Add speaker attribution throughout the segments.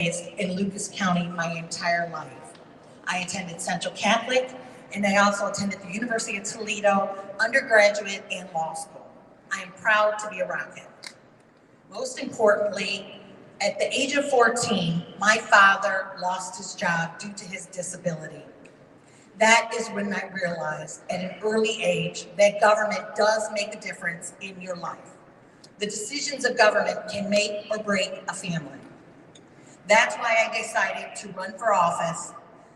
Speaker 1: in Lucas County my entire life. I attended Central Catholic, and I also attended the University of Toledo undergraduate and law school. I am proud to be a Rockhead. Most importantly, at the age of 14, my father lost his job due to his disability. That is when I realized at an early age that government does make a difference in your life. The decisions of government can make or break a family. That's why I decided to run for office,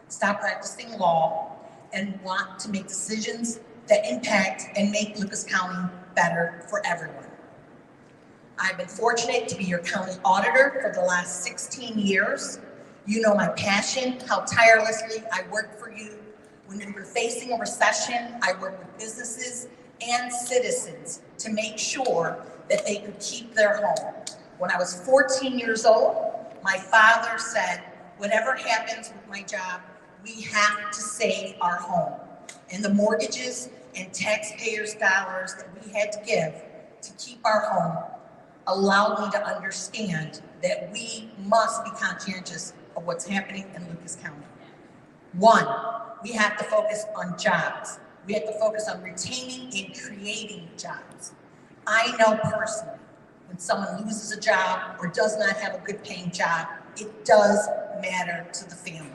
Speaker 1: stop practicing law, and want to make decisions that impact and make Lucas County better for everyone. I've been fortunate to be your county auditor for the last 16 years. You know my passion, how tirelessly I worked for you. When we were facing a recession, I worked with businesses and citizens to make sure that they could keep their home. When I was 14 years old, my father said, whatever happens with my job, we have to save our home. And the mortgages and taxpayers' dollars that we had to give to keep our home allowed me to understand that we must be conscientious of what's happening in Lucas County. One, we have to focus on jobs. We have to focus on retaining and creating jobs. I know personally, when someone loses a job or does not have a good paying job, it does matter to the family.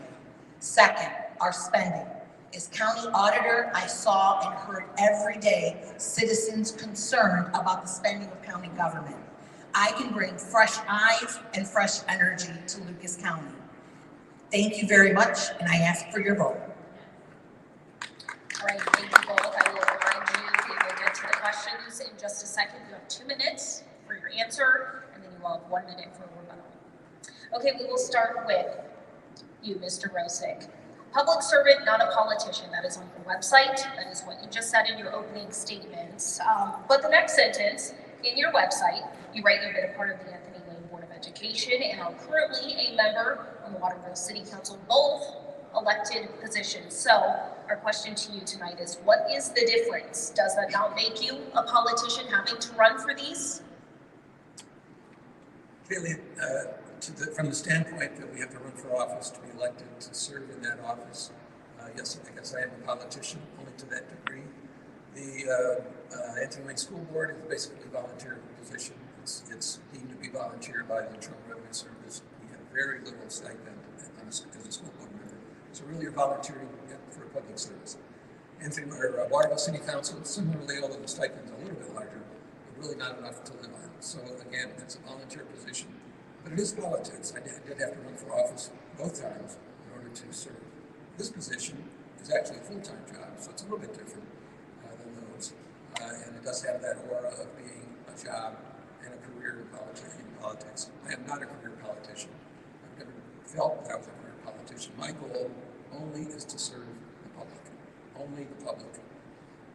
Speaker 1: Second, our spending. As county auditor, I saw and heard every day citizens concerned about the spending of county government. I can bring fresh eyes and fresh energy to Lucas County. Thank you very much, and I ask for your vote.
Speaker 2: All right, thank you both. I will remind you, we will get to the questions in just a second. You have 2 minutes for your answer, and then you will have 1 minute for rebuttal. Okay, we will start with you, Mr. Rosick. Public servant, not a politician. That is on your website. That is what you just said in your opening statements. But the next sentence, in your website, you write you've been a part of the Anthony Lane Board of Education and are currently a member on the Waterville City Council, both elected positions. So our question to you tonight is, what is the difference? Does that not make you a politician having to run for these?
Speaker 3: Really, from the standpoint that we have to run for office, to be elected, to serve in that office, yes, I guess I am a politician, only to that degree. The Anthony Lane School Board is basically a volunteer position. It's deemed to be volunteer by the Internal Revenue Service. We have very little stipend as a school board member. So really you're volunteering for a public service. Waterville City Council, similarly, although the stipend's a little bit larger, but really not enough to live on. So again, it's a volunteer position. But it is politics. I did have to run for office both times in order to serve. This position is actually a full-time job, so it's a little bit different than those. And it does have that aura of being a job and a career in politics. I am not a career politician. I've never felt that I was a career politician. My goal only is to serve the public, only the public,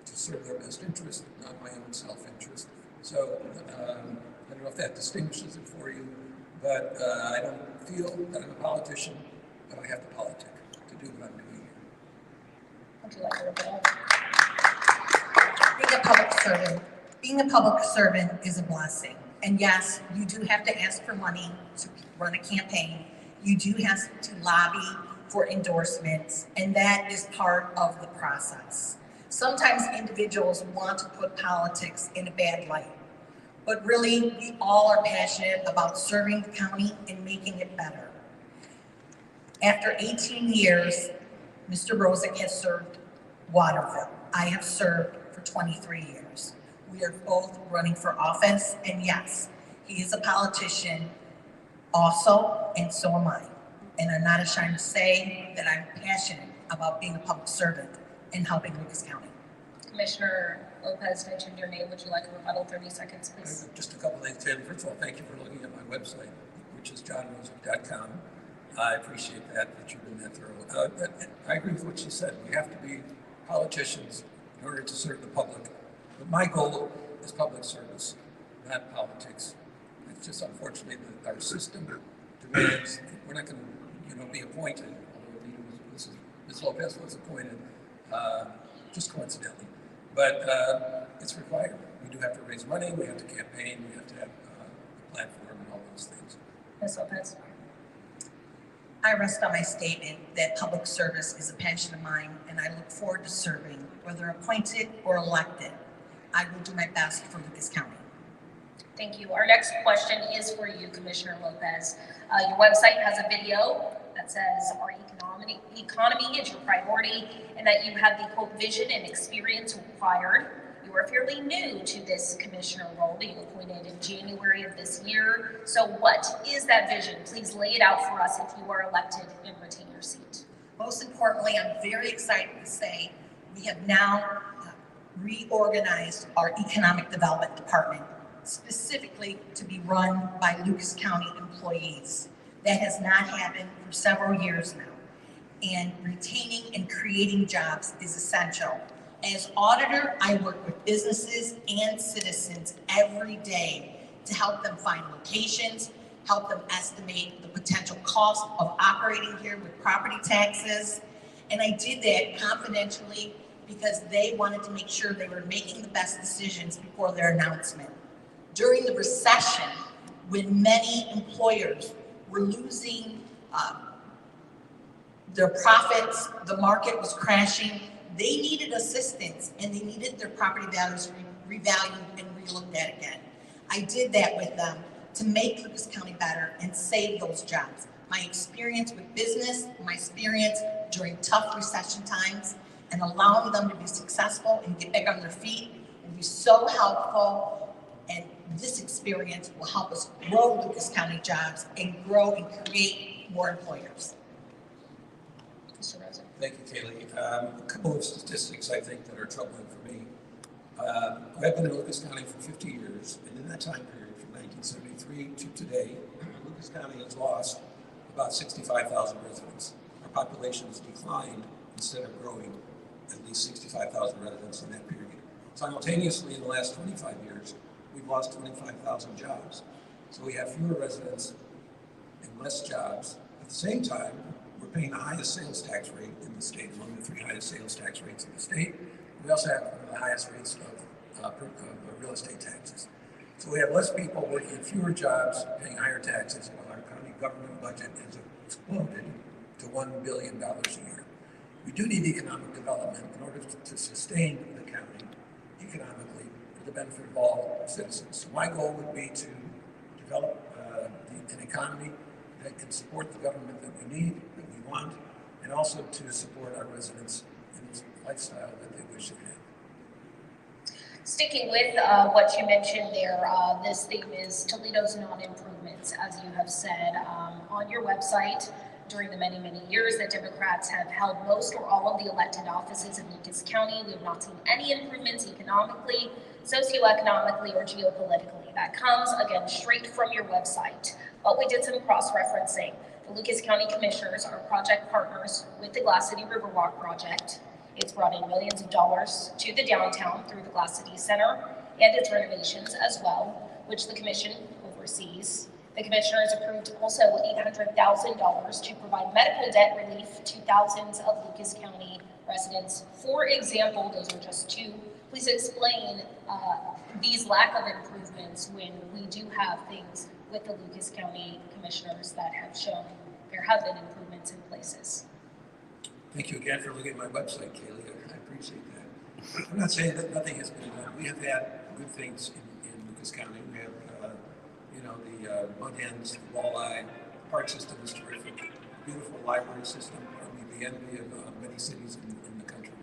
Speaker 3: to serve their best interest, not my own self-interest. So I don't know if that distinguishes it for you, but I don't feel that I'm a politician, but I have to politic to do what I'm doing here.
Speaker 2: Would you like to rebuttal?
Speaker 1: Being a public servant is a blessing. And yes, you do have to ask for money to run a campaign. You do have to lobby for endorsements, and that is part of the process. Sometimes individuals want to put politics in a bad light, but really we all are passionate about serving the county and making it better. After 18 years, Mr. Rosick has served Waterville. I have served for 23 years. We are both running for office, and yes, he is a politician also, and so am I. And I'm not ashamed to say that I'm passionate about being a public servant and helping Lucas County.
Speaker 2: Commissioner Lopez mentioned your name. Would you like a rebuttal? 30 seconds, please.
Speaker 3: Just a couple of things, Taylor. First of all, thank you for looking at my website, which is johnrosick.com. I appreciate that you've been that thorough. I agree with what she said. We have to be politicians in order to serve the public. But my goal is public service, not politics. It's just unfortunately that our system demands we're not going to, be appointed. Although Ms. Lopez was appointed just coincidentally, but it's required. We do have to raise money. We have to campaign. We have to have a platform and all those things.
Speaker 2: Ms. Lopez.
Speaker 1: I rest on my statement that public service is a passion of mine, and I look forward to serving, whether appointed or elected. I will do my best for Lucas County.
Speaker 2: Thank you. Our next question is for you, Commissioner Lopez. Your website has a video that says our economy is your priority and that you have the quote vision and experience required. You are fairly new to this commissioner role, being appointed in January of this year. So what is that vision? Please lay it out for us if you are elected and retain your seat.
Speaker 1: Most importantly, I'm very excited to say we have now reorganized our economic development department, specifically to be run by Lucas County employees. That has not happened for several years now. And retaining and creating jobs is essential. As auditor, I work with businesses and citizens every day to help them find locations, help them estimate the potential cost of operating here with property taxes. And I did that confidentially because they wanted to make sure they were making the best decisions before their announcement. During the recession, when many employers were losing their profits, the market was crashing, they needed assistance and they needed their property values revalued and relooked at again. I did that with them to make Lucas County better and save those jobs. My experience with business, my experience during tough recession times, and allowing them to be successful and get back on their feet will be so helpful. And this experience will help us grow Lucas County jobs and grow and create more employers.
Speaker 2: Mr. Rosen.
Speaker 3: Thank you, Kaylee. A couple of statistics I think that are troubling for me. I've been in Lucas County for 50 years, and in that time period, from 1973 to today, Lucas County has lost about 65,000 residents. Our population has declined instead of growing at least 65,000 residents in that period. Simultaneously, in the last 25 years, we've lost 25,000 jobs. So we have fewer residents and less jobs. At the same time, we're paying the highest sales tax rate in the state, among the 3 highest sales tax rates in the state. We also have one of the highest rates of real estate taxes. So we have less people working fewer jobs, paying higher taxes, while our county government budget has exploded to $1 billion a year. We do need economic development in order to sustain the county economically for the benefit of all citizens. So my goal would be to develop an economy that can support the government that we need, that we want, and also to support our residents in the lifestyle that they wish to have.
Speaker 2: Sticking with what you mentioned there, this theme is Toledo's non-improvements, as you have said on your website. During the many, many years that Democrats have held most or all of the elected offices in Lucas County, we have not seen any improvements economically, socioeconomically, or geopolitically. That comes, again, straight from your website. But we did some cross-referencing. The Lucas County Commissioners are project partners with the Glass City Riverwalk project. It's brought in millions of dollars to the downtown through the Glass City Center and its renovations as well, which the Commission oversees. The Commissioners approved also $800,000 to provide medical debt relief to thousands of Lucas County residents. For example, those are just two. Please explain these lack of improvements when we do have things with the Lucas County Commissioners that have shown there have been improvements in places.
Speaker 3: Thank you again for looking at my website, Kaylee. I appreciate that. I'm not saying that nothing has been done. We have had good things in Lucas County. We have, the mud hens, the walleye, the park system is terrific. Beautiful library system, probably the envy of many cities in the country.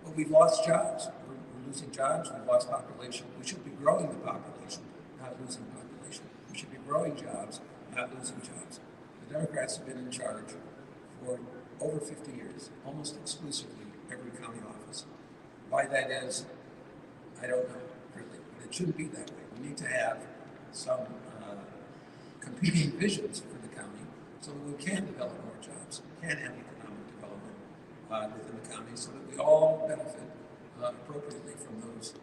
Speaker 3: But we've lost jobs. We're losing jobs. We've lost population. We should be growing the population, not losing population. We should be growing jobs, not losing jobs. The Democrats have been in charge for over 50 years, almost exclusively every county office. Why that is, I don't know, really. But it shouldn't be that way. We need to have some competing visions for the county so that we can develop more jobs, can have economic development within the county so that we all benefit appropriately from those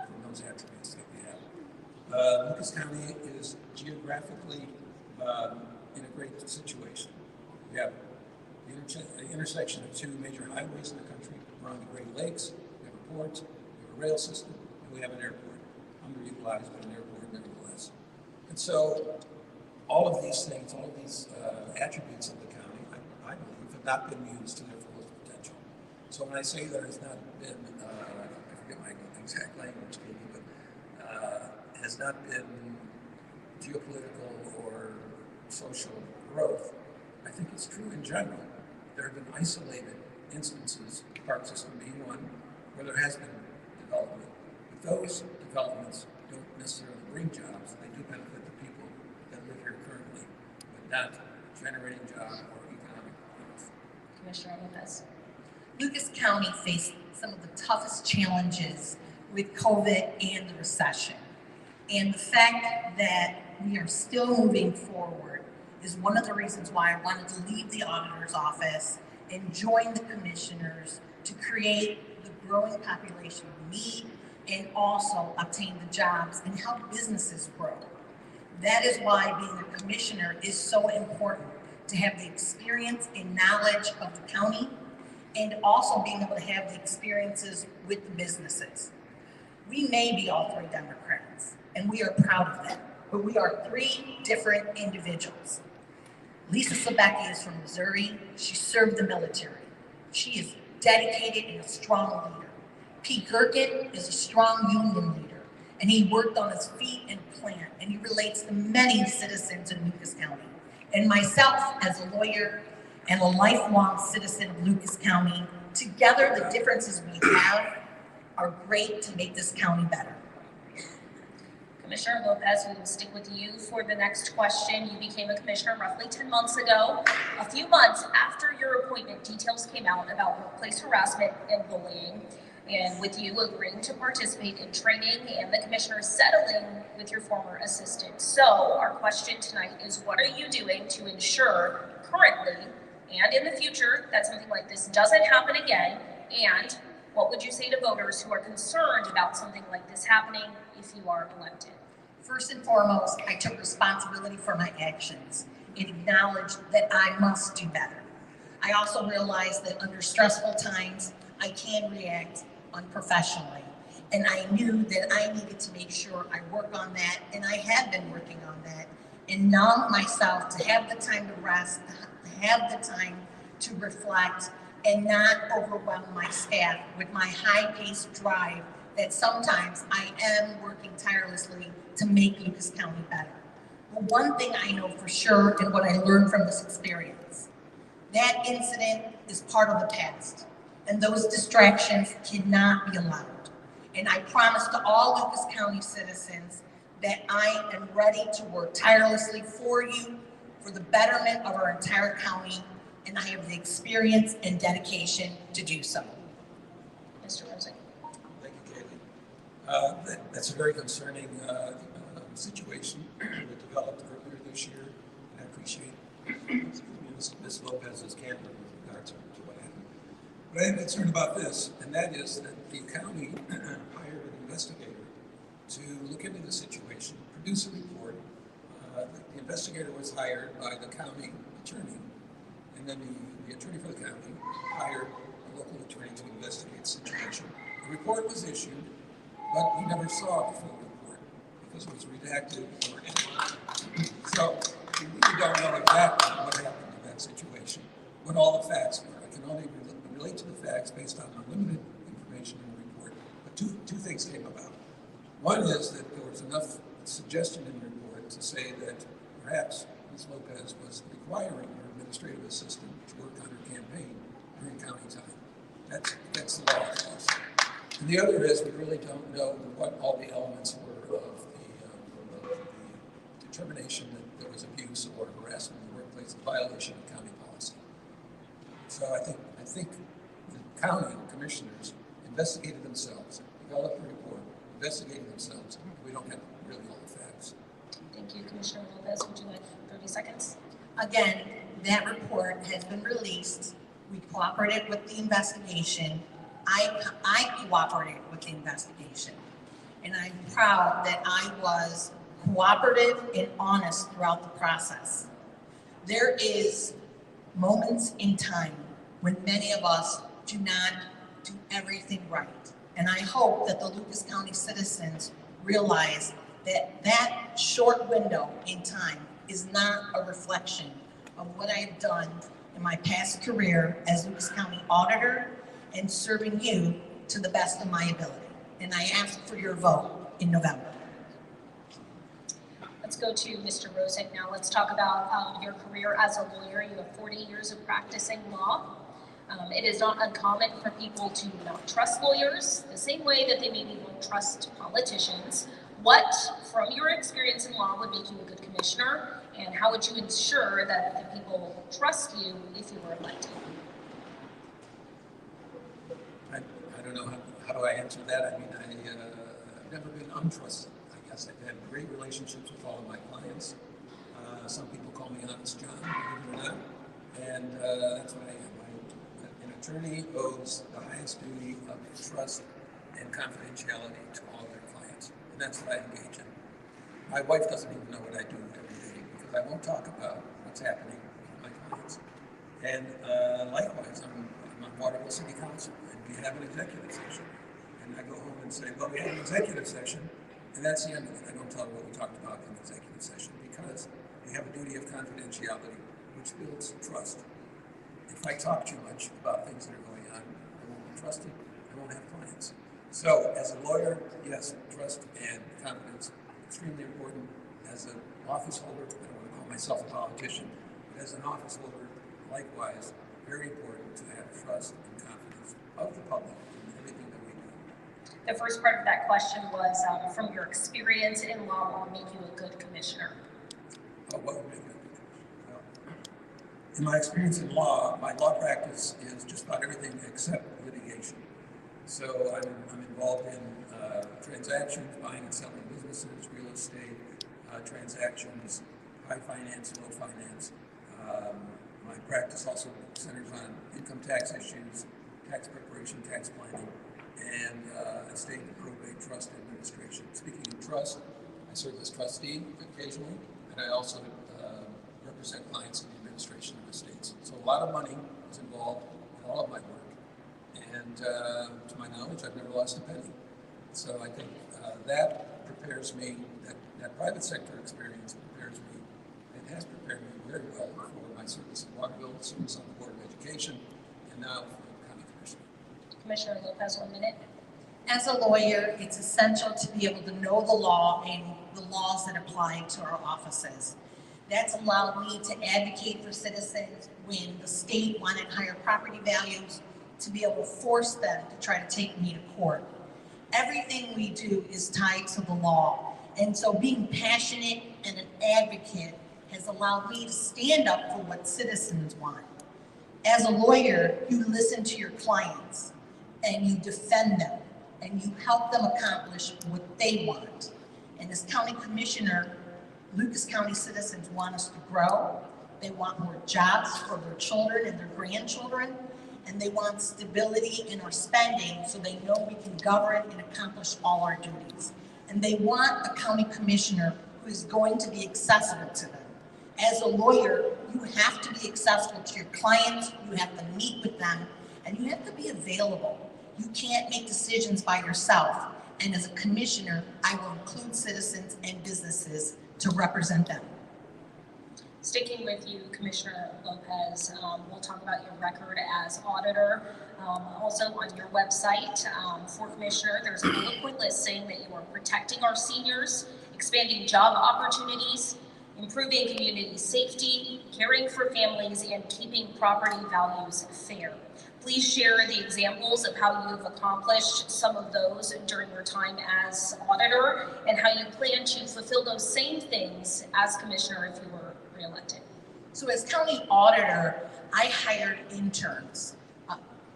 Speaker 3: attributes that we have. Lucas County is geographically in a great situation. We have the intersection of 2 major highways in the country. We're on the Great Lakes, we have a port, we have a rail system, and we have an airport. Underutilized, but an airport nevertheless. And so all of these things, all of these attributes of the county, I believe, have not been used to their fullest potential. So when I say there has not been, I forget my exact language, but has not been geopolitical or social growth, I think it's true in general. There have been isolated instances, the park system being one, where there has been development. But those developments don't necessarily bring jobs. They do benefit the people that live here currently, but not generating jobs or economic growth.
Speaker 2: Commissioner Lopez.
Speaker 1: Lucas County faced some of the toughest challenges with COVID and the recession. And the fact that we are still moving forward is one of the reasons why I wanted to leave the auditor's office and join the commissioners to create the growing population we need and also obtain the jobs and help businesses grow. That is why being a commissioner is so important, to have the experience and knowledge of the county and also being able to have the experiences with the businesses. We may be all three Democrats, and we are proud of that, but we are three different individuals. Lisa Sebecki is from Missouri. She served the military. She is dedicated and a strong leader. Pete Gerken is a strong union leader, and he worked on his feet and plant, and he relates to many citizens in Lucas County. And myself, as a lawyer and a lifelong citizen of Lucas County, together the differences we have are great to make this county better.
Speaker 2: Commissioner Lopez, we will stick with you for the next question. You became a commissioner roughly 10 months ago. A few months after your appointment, details came out about workplace harassment and bullying, and with you agreeing to participate in training and the commissioner settling with your former assistant. So our question tonight is, what are you doing to ensure currently and in the future that something like this doesn't happen again? And what would you say to voters who are concerned about something like this happening if you are elected?
Speaker 1: First and foremost, I took responsibility for my actions and acknowledged that I must do better. I also realized that under stressful times, I can react unprofessionally. And I knew that I needed to make sure I work on that, and I have been working on that, and numb myself to have the time to rest, to have the time to reflect, and not overwhelm my staff with my high-paced drive that sometimes I am working tirelessly to make Lucas County better. But one thing I know for sure, and what I learned from this experience, that incident is part of the past, and those distractions cannot be allowed. And I promise to all Lucas County citizens that I am ready to work tirelessly for you, for the betterment of our entire county, and I have the experience and dedication to do so.
Speaker 2: Mr. Rosick.
Speaker 3: Thank you, Kaylee. That's a very concerning situation that developed earlier this year, and I appreciate Ms. Lopez's candor with regard to what happened. But I am concerned about this, and that is that the county hired an investigator to look into the situation, produce a report. The investigator was hired by the county attorney, and then the attorney for the county hired a local attorney to investigate the situation. The report was issued, but we never saw the full report because it was redacted or anything. So we really don't know exactly what happened in that situation, what all the facts were. I can only relate to the facts based on the limited information in the report. But two things came about. One is that there was enough suggestion in the report to say that perhaps Ms. Lopez was requiring her administrative assistant to work on her campaign during county time. That's the law, of course. And the other is we really don't know what all the elements were of the determination that there was abuse or harassment in the workplace in violation of county policy. So I think the county commissioners investigated themselves, developed a report, investigated themselves. We don't have really all the facts.
Speaker 2: Thank you, Commissioner Lopez. Would you like 30 seconds?
Speaker 1: Again, that report has been released. We cooperated with the investigation. I cooperated with the investigation. And I'm proud that I was cooperative and honest throughout the process. There is moments in time when many of us do not do everything right. And I hope that the Lucas County citizens realize that that short window in time is not a reflection of what I have done in my past career as Lucas County Auditor and serving you to the best of my ability. And I ask for your vote in November.
Speaker 2: Let's go to Mr. Rosick now. Let's talk about your career as a lawyer. You have 40 years of practicing law. It is not uncommon for people to not trust lawyers the same way that they maybe won't trust politicians. What, from your experience in law, would make you a good commissioner, and how would you ensure that the people trust you if you were elected?
Speaker 3: I don't know, how do I answer that? I mean, I've never been untrusted. I guess I've had great relationships with all of my clients. Some people call me Honest John, believe it or not, and that's what I am. An attorney owes the highest duty of trust and confidentiality to all of their clients, and that's what I engage in. My wife doesn't even know what I do every day because I won't talk about what's happening with my clients. And likewise, I'm on Waterville City Council, and we have an executive session. And I go home and say, well, we had an executive session, and that's the end of it. I don't tell her what we talked about in the executive session because we have a duty of confidentiality, which builds trust. If I talk too much about things that are going on, I won't be trusted, I won't have clients. So as a lawyer, yes, trust and confidence, extremely important. As an office holder, I don't want to call myself a politician, but as an office holder, likewise, very important to have trust and confidence of the public in everything that we do.
Speaker 2: The first part of that question was, from your experience in law, what would make you a good commissioner?
Speaker 3: What would make me a good commissioner? Well, in my experience in law, my law practice is just about everything except litigation. So I'm involved in transactions, buying and selling businesses, real estate, transactions, high finance, low finance. My practice also centers on income tax issues, tax preparation, tax planning, and estate and probate trust administration. Speaking of trust, I serve as trustee occasionally, and I also represent clients in the administration of estates. So a lot of money is involved in all of my work, and to my knowledge, I've never lost a penny. So I think that prepares me, that private sector experience prepares me, and has prepared me very well for my service in Waterville, service on the Board of Education, and now for the County Commissioner.
Speaker 2: Commissioner Lopez, 1 minute.
Speaker 1: As a lawyer, it's essential to be able to know the law and the laws that apply to our offices. That's allowed me to advocate for citizens when the state wanted higher property values, to be able to force them to try to take me to court. Everything we do is tied to the law. And so being passionate and an advocate has allowed me to stand up for what citizens want. As a lawyer, you listen to your clients and you defend them and you help them accomplish what they want. And as county commissioner, Lucas County citizens want us to grow. They want more jobs for their children and their grandchildren. And they want stability in our spending so they know we can govern and accomplish all our duties. And they want a county commissioner who is going to be accessible to them. As a lawyer, you have to be accessible to your clients, you have to meet with them, and you have to be available. You can't make decisions by yourself. And as a commissioner, I will include citizens and businesses to represent them.
Speaker 2: Sticking with you, Commissioner Lopez, we'll talk about your record as auditor. Also on your website, for Commissioner, there's a bullet point list saying that you are protecting our seniors, expanding job opportunities, improving community safety, caring for families, and keeping property values fair. Please share the examples of how you've accomplished some of those during your time as auditor and how you plan to fulfill those same things as commissioner if you were reelected.
Speaker 1: So as county auditor, I hired interns,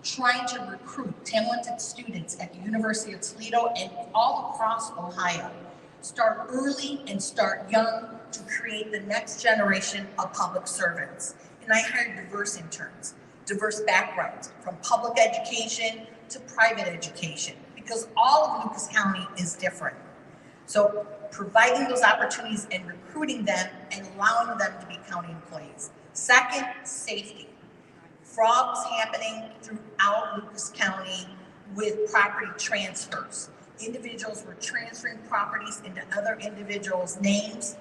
Speaker 1: trying to recruit talented students at the University of Toledo and all across Ohio. Start early and start young to create the next generation of public servants. And I hired diverse interns, diverse backgrounds, from public education to private education, because all of Lucas County is different. So providing those opportunities and recruiting them and allowing them to be county employees. Second, safety. Frauds happening throughout Lucas County with property transfers. Individuals were transferring properties into other individuals' names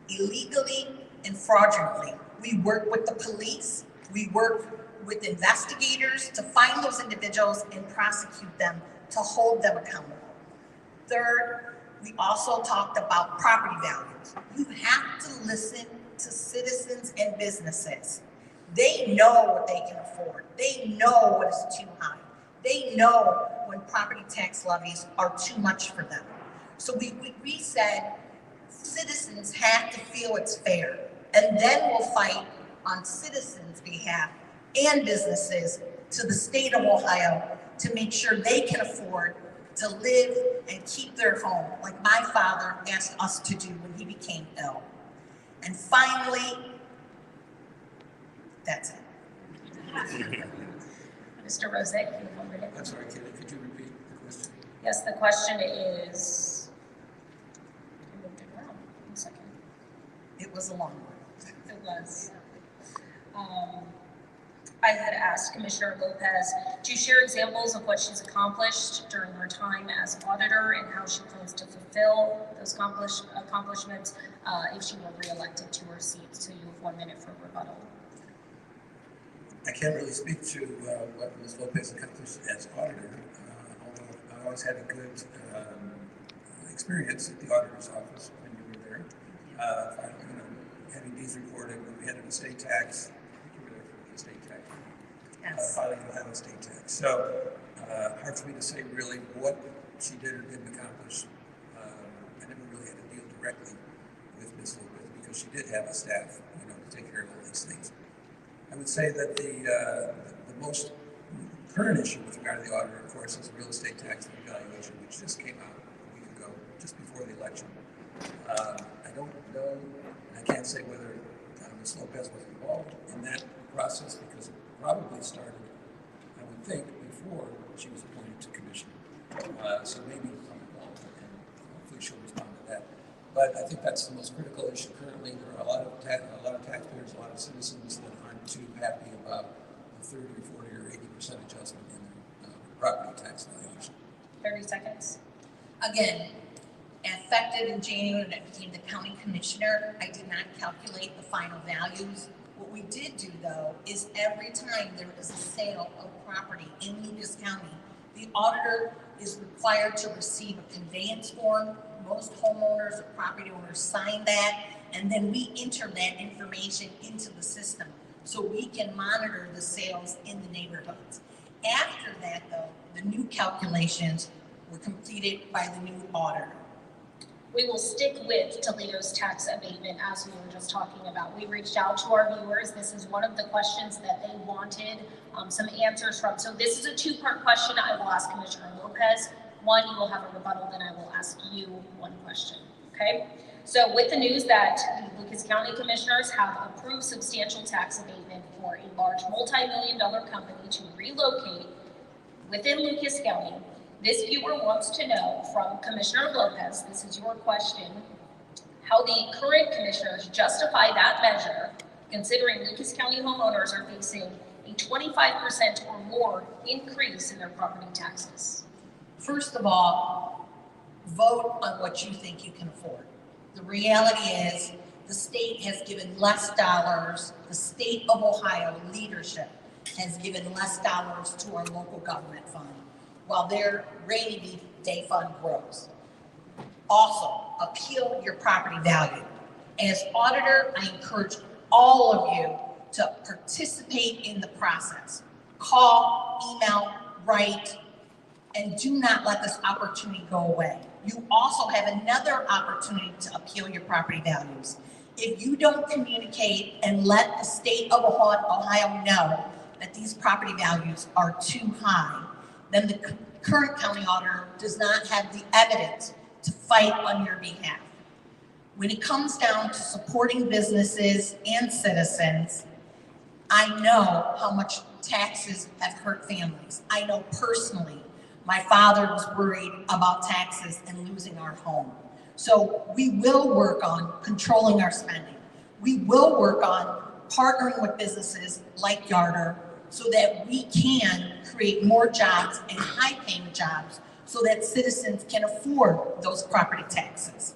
Speaker 1: illegally and fraudulently. We work with the police We work with investigators to find those individuals and prosecute them, to hold them accountable. Third, we also talked about property values. You have to listen to citizens and businesses. They know what they can afford. They know what is too high. They know when property tax levies are too much for them. So we said citizens have to feel it's fair, and then we'll fight on citizens' behalf and businesses to the state of Ohio to make sure they can afford to live and keep their home, like my father asked us to do when he became ill. And finally, that's it.
Speaker 2: Mr. Rose, you have 1 minute.
Speaker 3: I'm sorry, Katie, could you repeat the question?
Speaker 2: Yes, the question is, I moved it around. 1 second.
Speaker 1: It was a long one.
Speaker 2: It was. I had asked Commissioner Lopez to share examples of what she's accomplished during her time as auditor and how she plans to fulfill those accomplishments if she were reelected to her seat. So you have 1 minute for rebuttal.
Speaker 3: I can't really speak to what Ms. Lopez accomplished as auditor, although I always had a good experience at the auditor's office when you were there. Having these reported when we had an estate tax. I think you were there for the estate tax.
Speaker 1: Yes.
Speaker 3: Filing the Ohio estate tax. So hard for me to say really what she did or didn't accomplish. I never really had to deal directly with Ms. Lopez because she did have a staff, to take care of all these things. I would say that the most current issue with regard to the auditor, of course, is the real estate tax evaluation, which just came out a week ago, just before the election. I don't know, and I can't say whether Ms. Lopez was involved in that process because it probably started, I would think, before she was appointed to commissioner. So maybe I'm involved, and hopefully she'll respond to that. But I think that's the most critical issue currently. There are a lot of taxpayers, a lot of citizens that aren't too happy about the 30 or 40 or 80% adjustment in their property tax valuation.
Speaker 2: 30 seconds.
Speaker 1: Again, effective in January when I became the county commissioner, I did not calculate the final values. What we did do though is every time there is a sale of property in Lucas County, the auditor is required to receive a conveyance form. Most homeowners or property owners sign that, and then we enter that information into the system so we can monitor the sales in the neighborhoods. After that though, the new calculations were completed by the new auditor.
Speaker 2: We will stick with Toledo's tax abatement as we were just talking about. We reached out to our viewers. This is one of the questions that they wanted some answers from. So this is a two-part question. I will ask Commissioner Lopez. One, you will have a rebuttal, then I will ask you one question, okay? So with the news that the Lucas County Commissioners have approved substantial tax abatement for a large multi-million-dollar company to relocate within Lucas County, this viewer wants to know from Commissioner Lopez, this is your question, how the current commissioners justify that measure, considering Lucas County homeowners are facing a 25% or more increase in their property taxes.
Speaker 1: First of all, vote on what you think you can afford. The reality is the state has given less dollars, the state of Ohio leadership has given less dollars to our local government fund, while their rainy day fund grows. Also, appeal your property value. As auditor, I encourage all of you to participate in the process. Call, email, write, and do not let this opportunity go away. You also have another opportunity to appeal your property values. If you don't communicate and let the state of Ohio know that these property values are too high, then the current county auditor does not have the evidence to fight on your behalf. When it comes down to supporting businesses and citizens, I know how much taxes have hurt families. I know personally, my father was worried about taxes and losing our home. So we will work on controlling our spending. We will work on partnering with businesses like Yarder so that we can create more jobs and high-paying jobs so that citizens can afford those property taxes.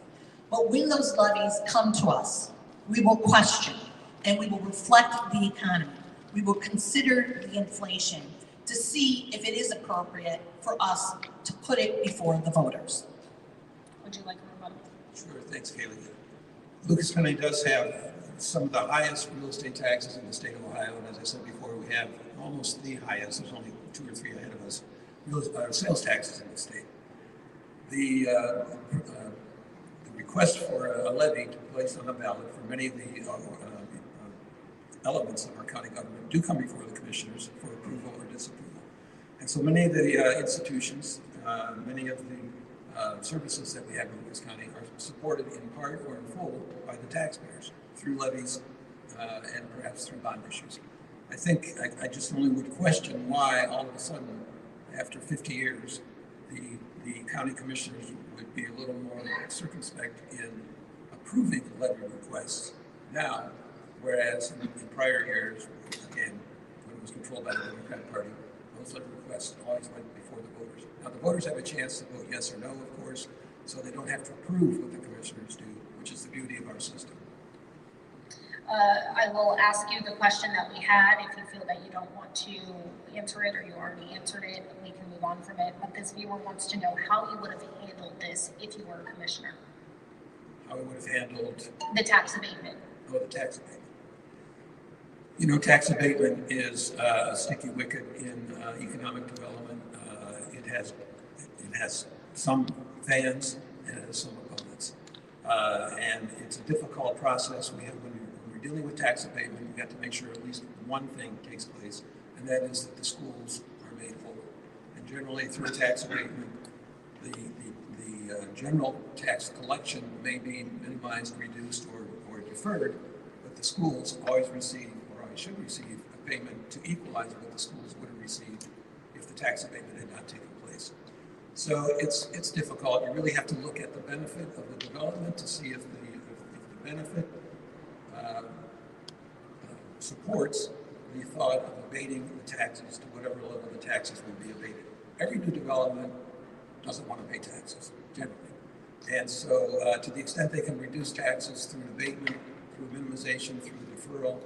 Speaker 1: But when those levies come to us, we will question and we will reflect the economy. we will consider the inflation to see if it is appropriate for us to put it before the voters.
Speaker 2: Would you like a rebuttal?
Speaker 3: Sure, thanks, Kaylee. Lucas County does have some of the highest real estate taxes in the state of Ohio, and as I said before, we have almost the highest. There's only 2 or 3 ahead of us. Sales taxes in the state. The request for a levy to place on the ballot for many of the elements of our county government do come before the commissioners for approval or disapproval. And so many of the institutions, many of the services that we have in Lucas County are supported in part or in full by the taxpayers through levies and perhaps through bond issues. I think I just only would question why all of a sudden, after 50 years, the county commissioners would be a little more circumspect in approving levy requests now, whereas in prior years, again, when it was controlled by the Democratic Party, those levy requests always went before the voters. Now, the voters have a chance to vote yes or no, of course, so they don't have to approve what the commissioners do, which is the beauty of our system.
Speaker 2: I will ask you the question that we had. If you feel that you don't want to answer it or you already answered it, we can move on from it. But this viewer wants to know how you would have handled this if you were a commissioner.
Speaker 3: How we would have handled
Speaker 2: the tax abatement.
Speaker 3: Oh, the tax abatement. You know, tax abatement is a sticky wicket in economic development. It has some fans and it has some opponents, and it's a difficult process. When we're dealing with tax abatement, we have to make sure at least one thing takes place, and that is that the schools are made whole. And generally, through tax abatement, the general tax collection may be minimized, reduced, or deferred, but the schools always receive, or always should receive, a payment to equalize what the schools would have received if the tax abatement had not taken place. So it's difficult. You really have to look at the benefit of the development to see if the benefit supports the thought of abating the taxes to whatever level the taxes would be abated. Every new development doesn't want to pay taxes, generally. And so to the extent they can reduce taxes through an abatement, through minimization, through deferral,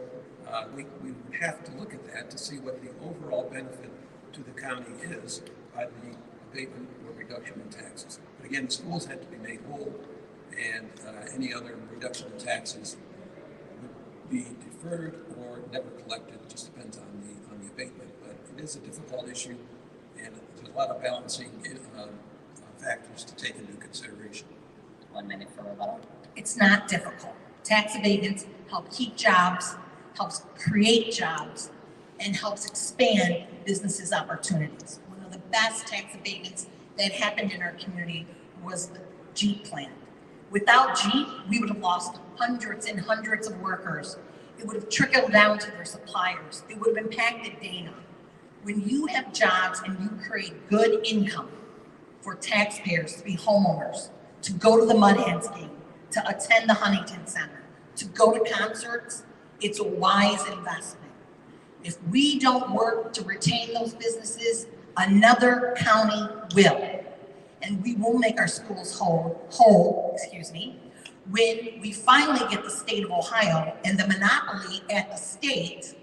Speaker 3: we would have to look at that to see what the overall benefit to the county is by the abatement or reduction in taxes. But again, the schools had to be made whole, and any other reduction in taxes would be deferred or never collected. It just depends on the abatement. But it is a difficult issue, and there's a lot of balancing factors to take into consideration.
Speaker 2: 1 minute for rebuttal.
Speaker 1: It's not difficult. Tax abatements help keep jobs, helps create jobs, and helps expand businesses' opportunities. One of the best tax abatements that happened in our community was the Jeep plan. Without Jeep, we would have lost hundreds and hundreds of workers. It would have trickled down to their suppliers. It would have impacted Dana. When you have jobs and you create good income for taxpayers to be homeowners, to go to the Mud Hens game, to attend the Huntington Center, to go to concerts, it's a wise investment. If we don't work to retain those businesses, another county will. And we will make our schools whole, when we finally get the state of Ohio and the monopoly at the state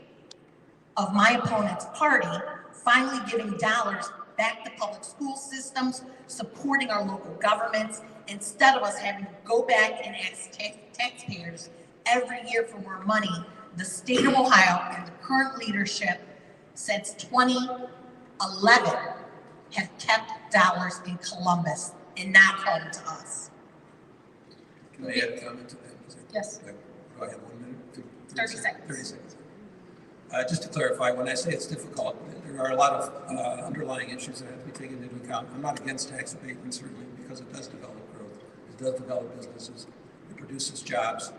Speaker 1: of my opponent's party, finally giving dollars back to public school systems, supporting our local governments, instead of us having to go back and ask taxpayers every year for more money. The state of Ohio and the current leadership since 2011 have kept dollars in Columbus and not home to us.
Speaker 3: Can I add a comment to that?
Speaker 2: Yes.
Speaker 3: Do I have 1 minute?
Speaker 2: 30 seconds.
Speaker 3: 30 seconds. Just to clarify, when I say it's difficult, there are a lot of underlying issues that have to be taken into account. I'm not against tax abatement, certainly, because it does develop growth. It does develop businesses. It produces jobs,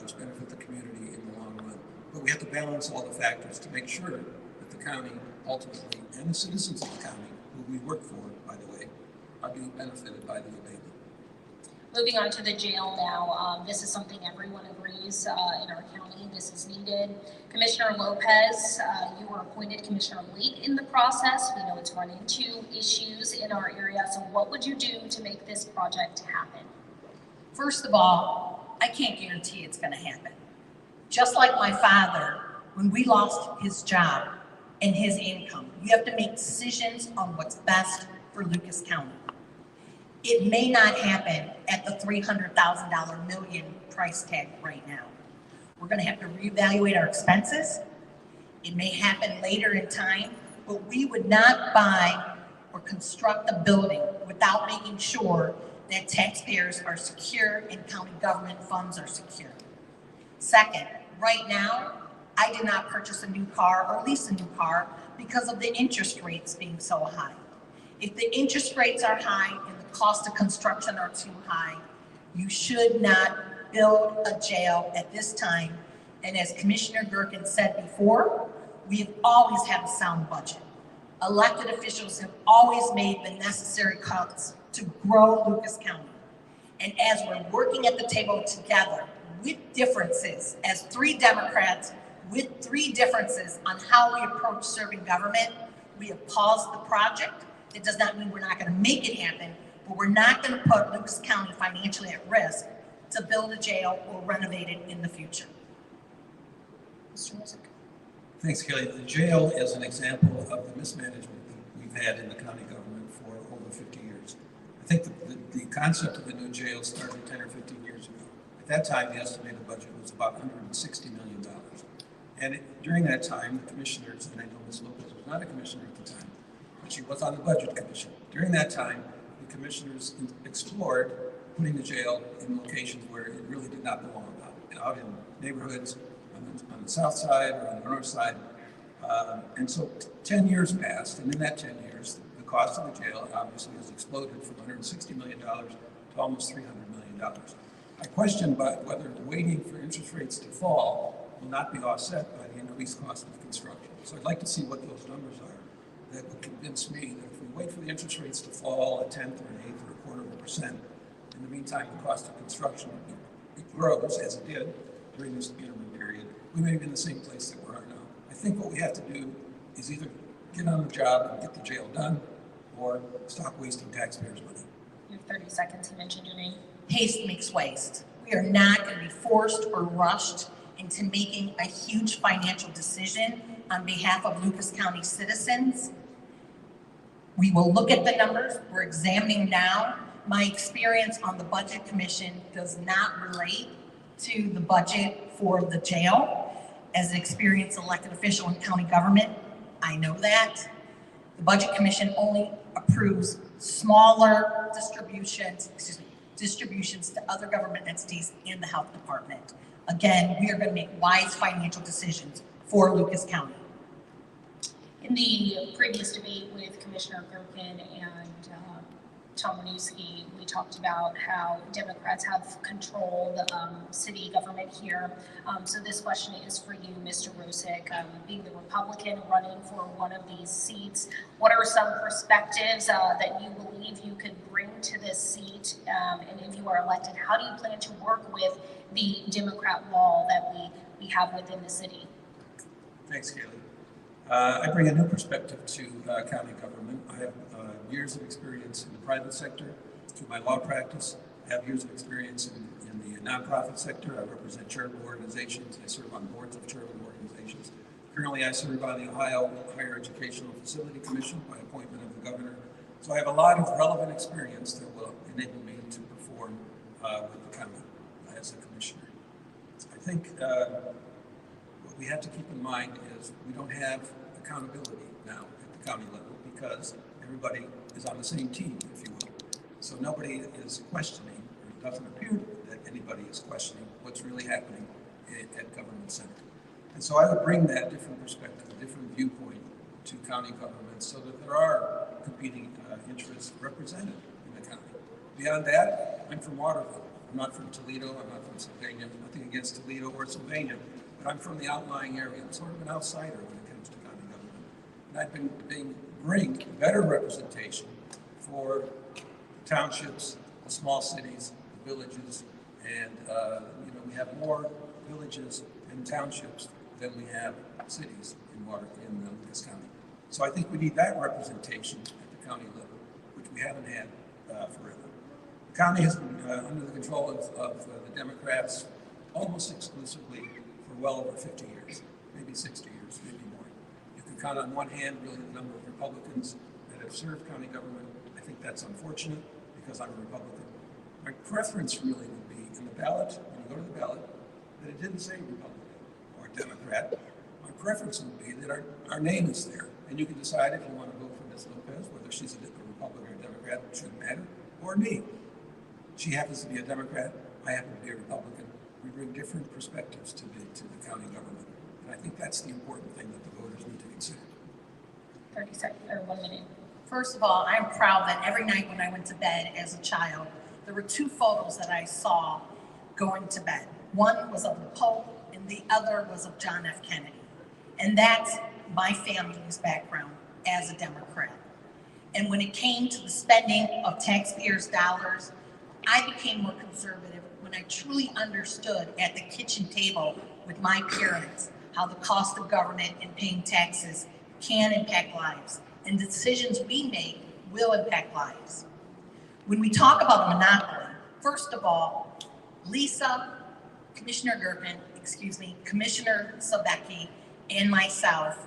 Speaker 3: which benefit the community in the long run. But we have to balance all the factors to make sure that the county ultimately, and the citizens of the county, who we work for, by the way, are being benefited by the abatement.
Speaker 2: Moving on to the jail now. This is something everyone agrees in our county. This is needed. Commissioner Lopez, you were appointed commissioner late in the process. We know it's run into issues in our area. So what would you do to make this project happen?
Speaker 1: First of all, I can't guarantee it's going to happen. Just like my father when we lost his job and his income. You have to make decisions on what's best for Lucas County. It may not happen at the $300,000 million price tag right now. We're gonna have to reevaluate our expenses. It may happen later in time, but we would not buy or construct a building without making sure that taxpayers are secure and county government funds are secure. Second, right now, I did not purchase a new car or lease a new car because of the interest rates being so high. If the interest rates are high and the cost of construction are too high, you should not build a jail at this time. And as Commissioner Gerken said before, we have always had a sound budget. Elected officials have always made the necessary cuts to grow Lucas County. And as we're working at the table together with differences, as three Democrats with three differences on how we approach serving government, we have paused the project. It does not mean we're not going to make it happen, but we're not going to put Lucas County financially at risk to build a jail or renovate it in the future.
Speaker 2: Mr. Music.
Speaker 3: Thanks, Kelly. The jail is an example of the mismanagement that we've had in the county government for over 50 years. I think the concept of a new jail started 10 or 15 years ago. At that time, the estimated budget was about $160 million. And during that time, the commissioners, and I know Ms. Lopez was not a commissioner at the time, but she was on the budget commission. During that time, the commissioners explored putting the jail in locations where it really did not belong, out in neighborhoods on the south side or on the north side. And so 10 years passed, and in that 10 years, the cost of the jail obviously has exploded from $160 million to almost $300 million. I question whether waiting for interest rates to fall will not be offset by the increased cost of construction. So I'd like to see what those numbers are that would convince me that if we wait for the interest rates to fall a tenth or an eighth or a 1/4%, in the meantime, the cost of construction it grows as it did during this interim period, we may be in the same place that we are now. I think what we have to do is either get on the job and get the jail done or stop wasting taxpayers' money.
Speaker 2: You have 30 seconds. You mentioned your name.
Speaker 1: Haste makes waste. We are not going to be forced or rushed into making a huge financial decision on behalf of Lucas County citizens. We will look at the numbers. We're examining now. My experience on the Budget Commission does not relate to the budget for the jail. As an experienced elected official in county government, I know that. The Budget Commission only approves smaller distributions to other government entities in the health department. Again, we are going to make wise financial decisions for Lucas County.
Speaker 2: In the previous debate with Commissioner Gerken and Tom Winooski, we talked about how Democrats have controlled city government here. So this question is for you, Mr. Rosick. Being the Republican running for one of these seats, what are some perspectives that you believe you could bring to this seat? And if you are elected, how do you plan to work with the Democrat wall that we have within the city?
Speaker 3: Thanks, Kaylee. I bring a new perspective to county government. I have years of experience in the private sector through my law practice. I have years of experience in the nonprofit sector. I represent charitable organizations. I serve on boards of charitable organizations. Currently, I serve on the Ohio Higher Educational Facility Commission by appointment of the governor. So I have a lot of relevant experience that will enable me to perform with the county as a commissioner. I think what we have to keep in mind is we don't have accountability now at the county level because everybody is on the same team, if you will. So nobody is questioning, or it doesn't appear that anybody is questioning what's really happening at government center. And so I would bring that different perspective, a different viewpoint to county government so that there are competing interests represented in the county. Beyond that, I'm from Waterville. I'm not from Toledo, I'm not from Sylvania, nothing against Toledo or Sylvania, but I'm from the outlying area. I'm sort of an outsider when it comes to county government. And I've been bring better representation for townships, the small cities, the villages, and we have more villages and townships than we have cities in Lucas County. So I think we need that representation at the county level, which we haven't had forever. The county has been under the control of the Democrats almost exclusively for well over 50 years. maybe 60 years, maybe more. You can count on one hand really the number of Republicans that have served county government. I think that's unfortunate because I'm a Republican. My preference really would be in the ballot, when you go to the ballot, that it didn't say Republican or Democrat. My preference would be that our name is there. And you can decide if you want to vote for Ms. Lopez, whether she's a Republican or a Democrat, it shouldn't matter, or me. She happens to be a Democrat, I happen to be a Republican. We bring different perspectives to the county government. And I think that's the important thing that the voters need to consider.
Speaker 2: 30 seconds, or 1 minute.
Speaker 1: First of all, I'm proud that every night when I went to bed as a child, there were 2 photos that I saw going to bed. One was of the Pope and the other was of John F. Kennedy. And that's my family's background as a Democrat. And when it came to the spending of taxpayers' dollars, I became more conservative when I truly understood at the kitchen table with my parents how the cost of government and paying taxes can impact lives, and the decisions we make will impact lives. When we talk about a monopoly, first of all, Lisa, Commissioner Sabecki, and myself,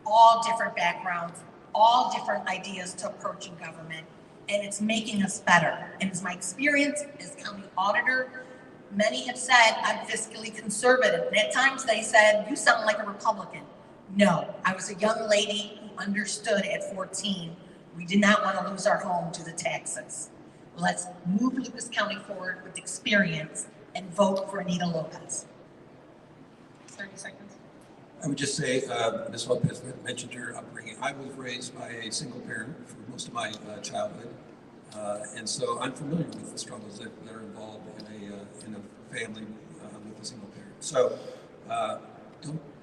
Speaker 1: all different backgrounds, all different ideas to approaching government, and it's making us better. And as my experience as county auditor, many have said I'm fiscally conservative. And at times they said, you sound like a Republican. No, I was a young lady who understood at 14, we did not want to lose our home to the taxes. Let's move Lucas County forward with experience and vote for Anita Lopez.
Speaker 2: 30 seconds.
Speaker 3: I would just say, Ms. Lopez mentioned her upbringing. I was raised by a single parent for most of my childhood, and so I'm familiar with the struggles that are involved in a family with a single parent. So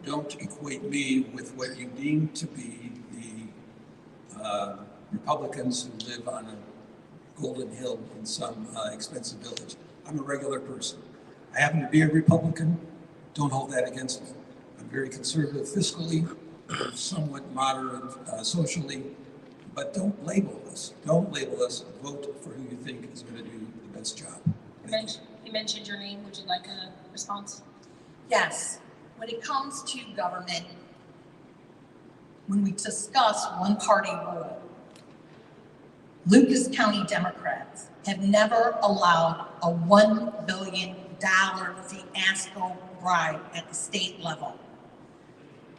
Speaker 3: don't equate me with what you deem to be the Republicans who live on a golden hill in some expensive village. I'm a regular person. I happen to be a Republican. Don't hold that against me. I'm very conservative fiscally, somewhat moderate socially, but don't label us. Don't label us. Vote for who you think is going to do the best job.
Speaker 2: You mentioned your name. Would you like a response?
Speaker 1: Yes, when it comes to government, when we discuss one-party rule, Lucas County Democrats have never allowed a $1 billion fiasco bribe at the state level.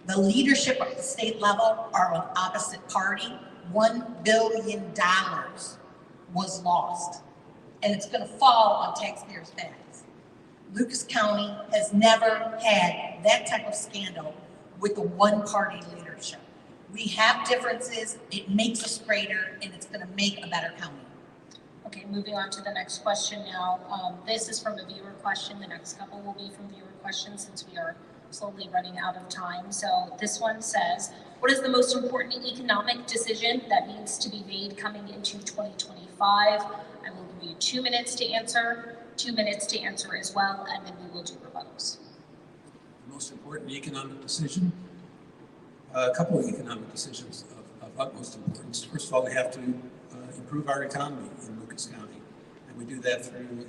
Speaker 1: The leadership at the state level are on opposite party. $1 billion was lost, and it's going to fall on taxpayers' backs. Lucas County has never had that type of scandal with the one-party leadership. We have differences, it makes us greater, and it's going to make a better county.
Speaker 2: Okay, moving on to the next question now. This is from a viewer question. The next couple will be from viewer questions since we are slowly running out of time. So this one says, what is the most important economic decision that needs to be made coming into 2025? I will give you 2 minutes to answer, 2 minutes to answer as well, and then we will do rebuttals.
Speaker 3: The most important economic decision? A couple of economic decisions of utmost importance. First of all, we have to improve our economy in Lucas County. And we do that through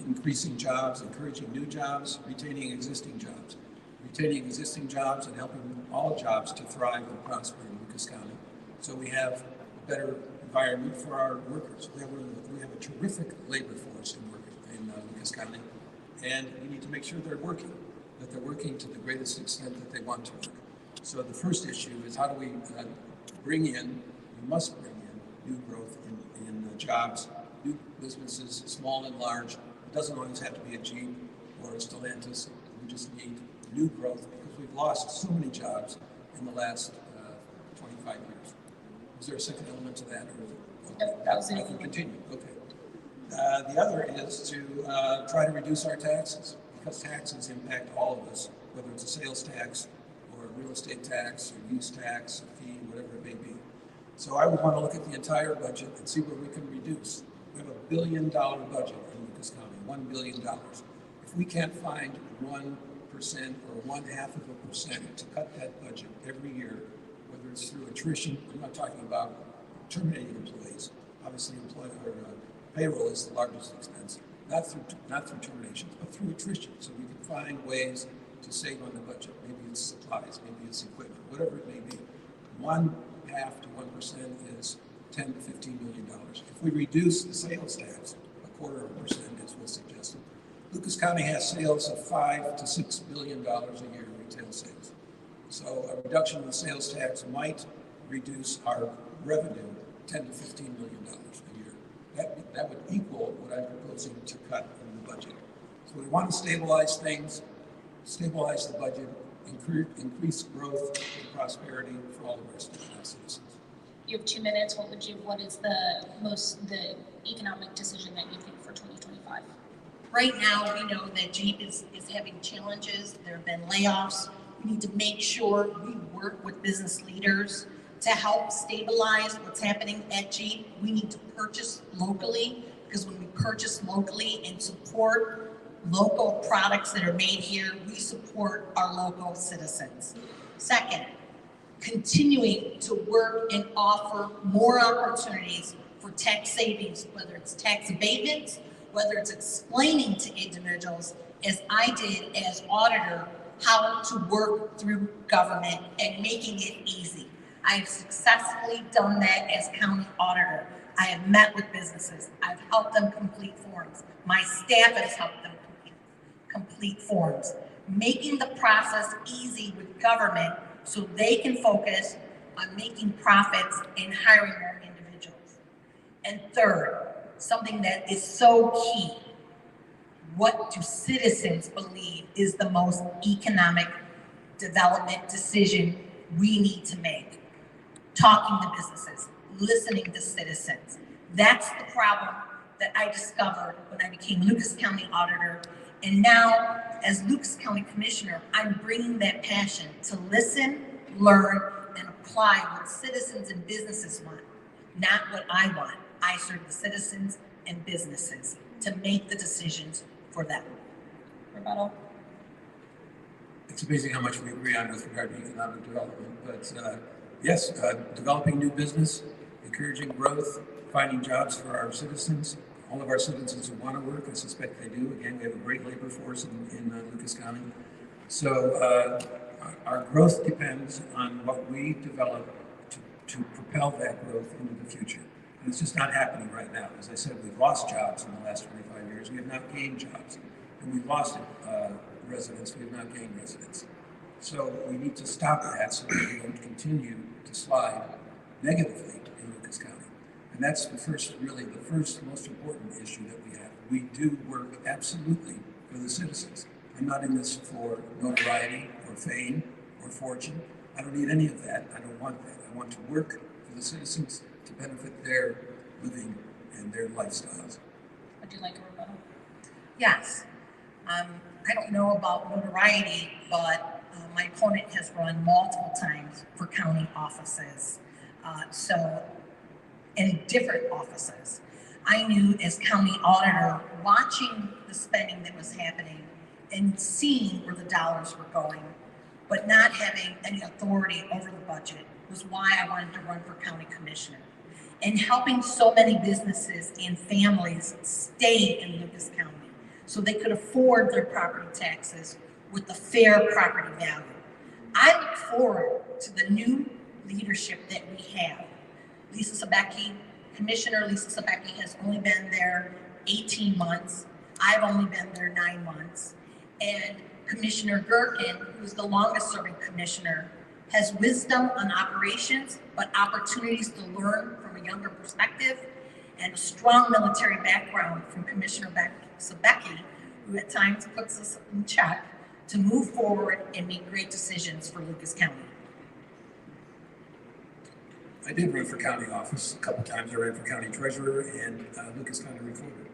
Speaker 3: increasing jobs, encouraging new jobs, retaining existing jobs. Retaining existing jobs and helping all jobs to thrive and prosper in Lucas County. So we have a better environment for our workers. We have a terrific labor force in Lucas County. And we need to make sure that they're working to the greatest extent that they want to work. So the first issue is how do we we must bring in new growth in jobs, new businesses, small and large. It doesn't always have to be a Jeep or a Stellantis. We just need new growth because we've lost so many jobs in the last 25 years. Is there a second element to that? I can continue. Okay. The other is to try to reduce our taxes because taxes impact all of us, whether it's a sales tax or a real estate tax or use tax, a fee, whatever it may be. So I would want to look at the entire budget and see where we can reduce. We have $1 billion budget in Lucas County, $1 billion. If we can't find 1% or 0.5% to cut that budget every year, whether it's through attrition, I'm not talking about terminating employees. Obviously, payroll is the largest expense, not through terminations, but through attrition. So we can find ways to save on the budget. Maybe it's supplies, maybe it's equipment, whatever it may be. 1/2 to 1% is $10 to $15 million. If we reduce the sales tax 0.25%, as was suggested, Lucas County has sales of $5 to $6 billion a year in retail sales. So a reduction in the sales tax might reduce our revenue $10 to $15 million a year. That would equal what I'm proposing to cut in the budget. So we want to stabilize things, stabilize the budget, increase growth and prosperity for all of our citizens.
Speaker 2: You have 2 minutes. What is the economic decision that you think for 2025?
Speaker 1: Right now, we know that Jeep is having challenges. There have been layoffs. We need to make sure we work with business leaders to help stabilize what's happening at Jeep. We need to purchase locally, because when we purchase locally and support local products that are made here, we support our local citizens. Second, continuing to work and offer more opportunities for tax savings, whether it's tax abatements, whether it's explaining to individuals, as I did as auditor, how to work through government and making it easy. I have successfully done that as county auditor. I have met with businesses. I've helped them complete forms. My staff has helped them complete forms, making the process easy with government so they can focus on making profits and hiring more individuals. And third, something that is so key, what do citizens believe is the most economic development decision we need to make? Talking to businesses, listening to citizens. That's the problem that I discovered when I became Lucas County Auditor. And now, as Lucas County Commissioner, I'm bringing that passion to listen, learn, and apply what citizens and businesses want, not what I want. I serve the citizens and businesses to make the decisions for them.
Speaker 2: Rebuttal.
Speaker 3: It's amazing how much we agree on with regard to economic development, but yes, developing new business, encouraging growth, finding jobs for our citizens, all of our citizens who want to work. I suspect they do. Again, we have a great labor force in Lucas County. So our growth depends on what we develop to propel that growth into the future. And it's just not happening right now. As I said, we've lost jobs in the last 25 years. We have not gained jobs. And we've lost residents. We have not gained residents. So we need to stop that so that we don't continue to slide negatively in Lucas County. And that's the first most important issue that we have. We do work absolutely for the citizens. I'm not in this for notoriety or fame or fortune. I don't need any of that. I don't want that. I want to work for the citizens to benefit their living and their lifestyles.
Speaker 2: Would you like a rebuttal?
Speaker 1: Yes. I don't know about notoriety, but my opponent has run multiple times for county offices. In different offices. I knew as county auditor, watching the spending that was happening and seeing where the dollars were going, but not having any authority over the budget was why I wanted to run for county commissioner. And helping so many businesses and families stay in Lucas County so they could afford their property taxes with the fair property value. I look forward to the new leadership that we have. Lisa Sabecki, Commissioner Lisa Sabecki has only been there 18 months. I've only been there 9 months. And Commissioner Gherkin, who's the longest serving commissioner, has wisdom on operations, but opportunities to learn from a younger perspective, and a strong military background from Commissioner Sabecki, who at times puts us in check to move forward and make great decisions for Lucas County.
Speaker 3: I did run for county office a couple times. I ran for county treasurer and Lucas County recorder.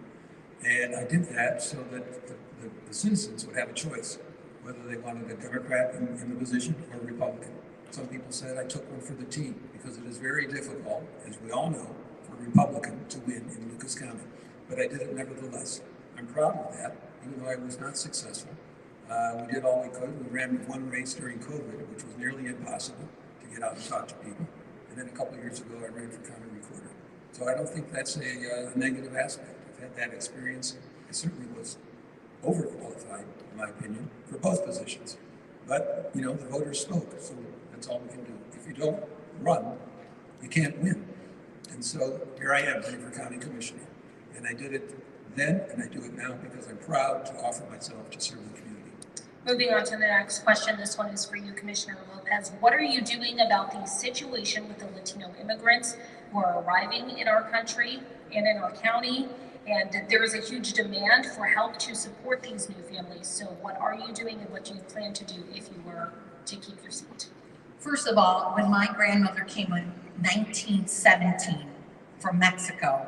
Speaker 3: And I did that so that the citizens would have a choice, whether they wanted a Democrat in the position or a Republican. Some people said I took one for the team because it is very difficult, as we all know, for a Republican to win in Lucas County. But I did it nevertheless. I'm proud of that, even though I was not successful. We did all we could. We ran one race during COVID, which was nearly impossible to get out and talk to people. And then a couple of years ago, I ran for county recorder. So I don't think that's a negative aspect. I've had that experience. I certainly was overqualified, in my opinion, for both positions. But, the voters spoke, so that's all we can do. If you don't run, you can't win. And so here I am running for county commissioner. And I did it then, and I do it now because I'm proud to offer myself to serve the community.
Speaker 2: Moving on to the next question. This one is for you, Commissioner Lopez. What are you doing about the situation with the Latino immigrants who are arriving in our country and in our county? And there is a huge demand for help to support these new families. So what are you doing and what do you plan to do if you were to keep your seat?
Speaker 1: First of all, when my grandmother came in 1917 from Mexico,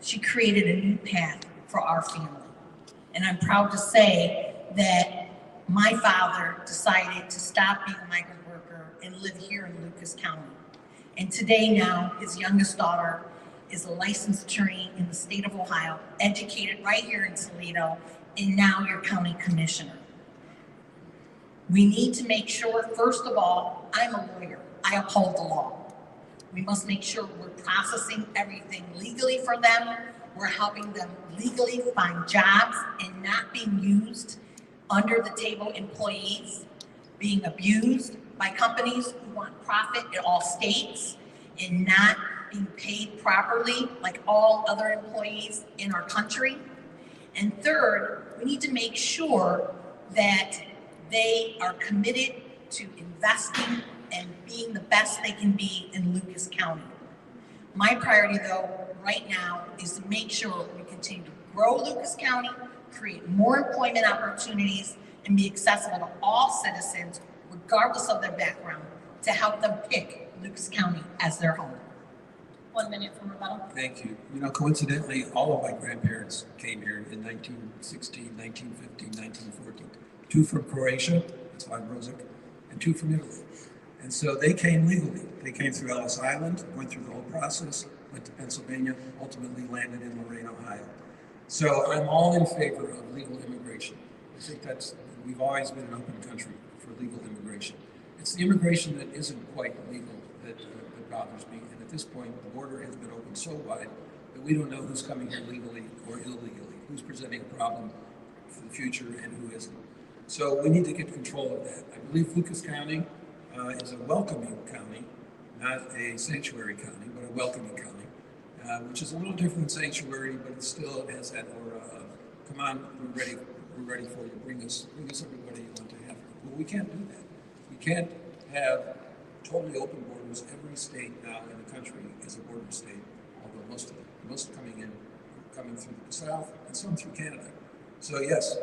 Speaker 1: she created a new path for our family. And I'm proud to say that my father decided to stop being a migrant worker and live here in Lucas County. And today now, his youngest daughter is a licensed attorney in the state of Ohio, educated right here in Toledo, and now your county commissioner. We need to make sure, first of all, I'm a lawyer. I uphold the law. We must make sure we're processing everything legally for them. We're helping them legally find jobs and not being used under the table employees, being abused by companies who want profit at all states and not being paid properly like all other employees in our country. And third, we need to make sure that they are committed to investing and being the best they can be in Lucas County. My priority though, right now, is to make sure we continue to grow Lucas County, create more employment opportunities, and be accessible to all citizens, regardless of their background, to help them pick Lucas County as their home.
Speaker 2: 1 minute for rebuttal.
Speaker 3: Thank you. Coincidentally, all of my grandparents came here in 1916, 1915, 1914. 2 from Croatia, that's why Brozic, and 2 from Italy. And so they came legally. They came through Ellis Island, went through the whole process, went to Pennsylvania, ultimately landed in Lorain, Ohio. So I'm all in favor of legal immigration. I think we've always been an open country for legal immigration. It's the immigration that isn't quite legal that bothers me. And at this point, the border has been opened so wide that we don't know who's coming here legally or illegally, who's presenting a problem for the future and who isn't. So we need to get control of that. I believe Lucas County is a welcoming county, not a sanctuary county, but a welcoming county, which is a little different than sanctuary, but it still has that aura of, come on, we're ready for you, bring us everybody you want to have. Well, we can't do that. We can't have totally open borders. Every state now in the country is a border state, although most coming through the south and some through Canada. So yes,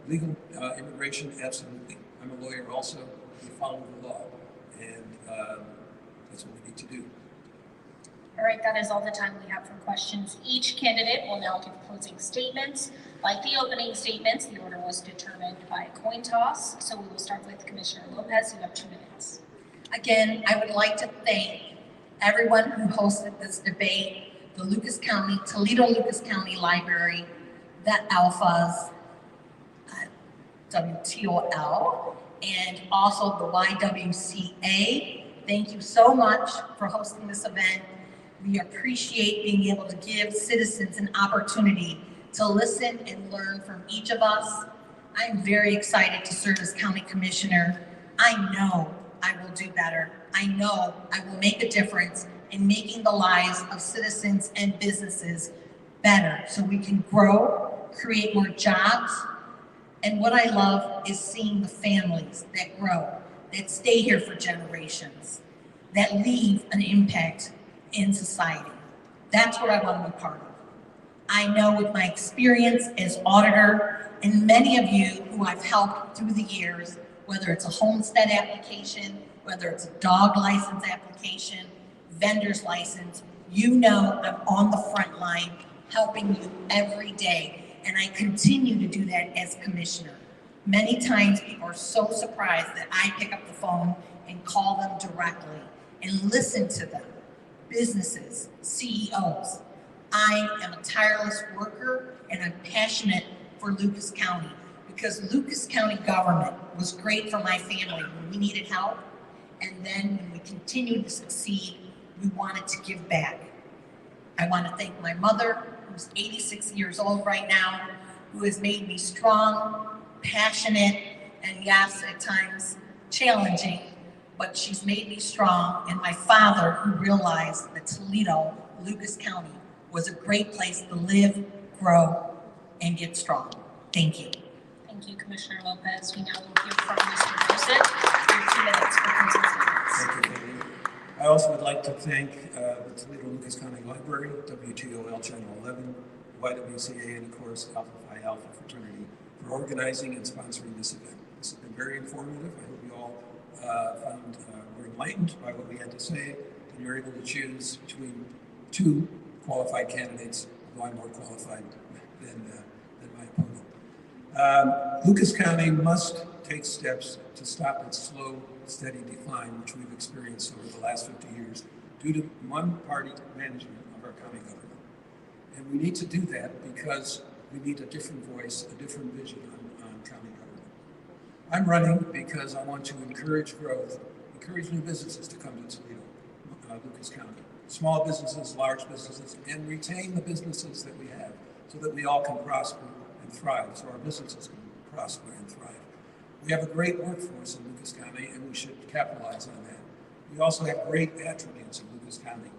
Speaker 3: legal immigration, absolutely. I'm a lawyer also. We follow the law, and that's what we need to do.
Speaker 2: All right, that is all the time we have for questions. Each candidate will now give closing statements. Like the opening statements, the order was determined by a coin toss. So we will start with Commissioner Lopez. You have 2 minutes.
Speaker 1: Again, I would like to thank everyone who hosted this debate, the Toledo Lucas County Library, the Alphas, WTOL, and also the YWCA. Thank you so much for hosting this event. We appreciate being able to give citizens an opportunity to listen and learn from each of us. I'm very excited to serve as county commissioner. I know I will do better. I know I will make a difference in making the lives of citizens and businesses better so we can grow, create more jobs. And what I love is seeing the families that grow, that stay here for generations, that leave an impact in society. That's what I want to be part of. I know with my experience as auditor and many of you who I've helped through the years, whether it's a homestead application, whether it's a dog license application, vendor's license, you know I'm on the front line helping you every day. And I continue to do that as commissioner. Many times people are so surprised that I pick up the phone and call them directly and listen to them. Businesses, CEOs. I am a tireless worker and I'm passionate for Lucas County because Lucas County government was great for my family when we needed help. And then when we continued to succeed, we wanted to give back. I want to thank my mother, who's 86 years old right now, who has made me strong, passionate, and yes, at times challenging, but she's made me strong, and my father, who realized that Toledo, Lucas County, was a great place to live, grow, and get strong. Thank you.
Speaker 2: Thank you, Commissioner Lopez. We now will hear from Mr. Joseph. You have 2 minutes for closing statements.
Speaker 3: Thank you, Katie. I also would like to thank the Toledo Lucas County Library, WTOL Channel 11, YWCA, and of course Alpha Phi Alpha fraternity for organizing and sponsoring this event. This has been very informative. I hope you all were enlightened by what we had to say, and you're able to choose between 2 qualified candidates, one more qualified than my opponent. Lucas County must take steps to stop its slow, steady decline, which we've experienced over the last 50 years due to one-party management of our county government. And we need to do that because we need a different voice, a different vision on county government. I'm running because I want to encourage growth, encourage new businesses to come to Toledo, Lucas County. Small businesses, large businesses, and retain the businesses that we have so that we all can prosper and thrive, so our businesses can prosper and thrive. We have a great workforce in Lucas County, and we should capitalize on that. We also have great attributes in Lucas County.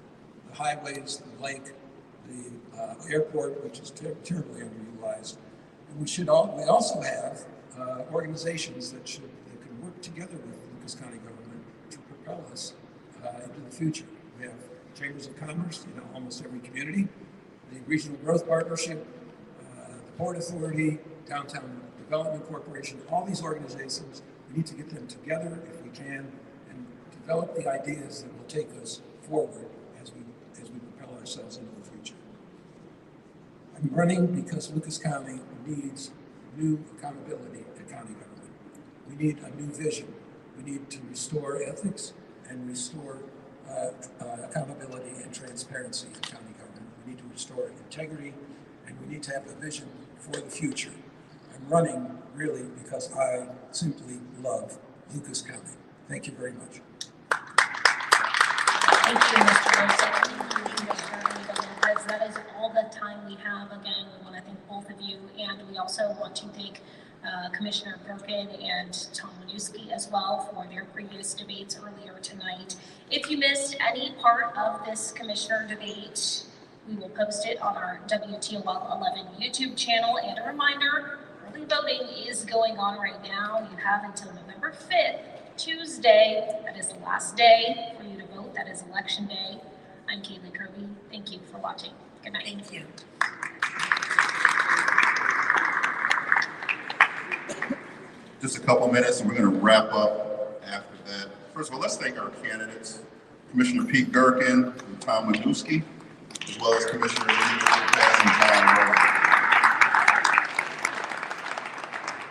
Speaker 3: The highways, the lake, the airport, which is terribly underutilized. And we also have organizations that can work together with Lucas County government to propel us into the future. We have chambers of commerce in almost every community, the Regional Growth Partnership, the Port Authority, Downtown Development Corporation, all these organizations, we need to get them together if we can and develop the ideas that will take us forward as we propel ourselves into the future. I'm running because Lucas County needs new accountability in county government. We need a new vision. We need to restore ethics and restore accountability and transparency in county government. We need to restore integrity, and we need to have a vision for the future. I'm running really because I simply love Lucas County. Thank you very much.
Speaker 2: Thank you, Mr. Joseph. Thank you, Commissioner Lopez. That is all the time we have. Again, we want to thank both of you, and we also want to thank Commissioner Perkin and Tom Winooski as well for their previous debates earlier tonight. If you missed any part of this commissioner debate, we will post it on our WTOL 11 YouTube channel. And a reminder, early voting is going on right now. You have until November 5th, Tuesday. That is the last day for you to vote. That is Election Day. I'm Kaylee Kirby. Thank you for watching. Good night.
Speaker 1: Thank you.
Speaker 4: Just a couple minutes, and we're going to wrap up after that. First of all, let's thank our candidates, Commissioner Pete Gerken and Tom Winooski, as well as Commissioner Lopez and John Rowe.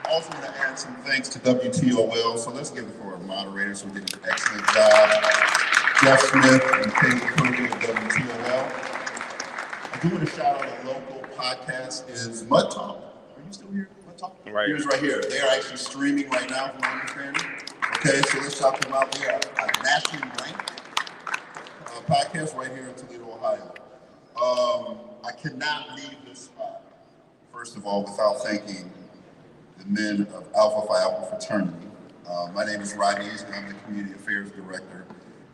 Speaker 4: Also want to add some thanks to WTOL, so let's give it for our moderators who did an excellent job. Jeff Smith and Kaylee Kirby of WTOL. I do want to shout out a local podcast is Mud Talk. Are you still here?
Speaker 5: Right.
Speaker 4: Here's right here. They are actually streaming right now, from my understanding. Okay, so let's shout them out. They are a nationally ranked podcast right here in Toledo, Ohio. I cannot leave this spot, first of all, without thanking the men of Alpha Phi Alpha fraternity. My name is Rodney, and I'm the Community Affairs Director.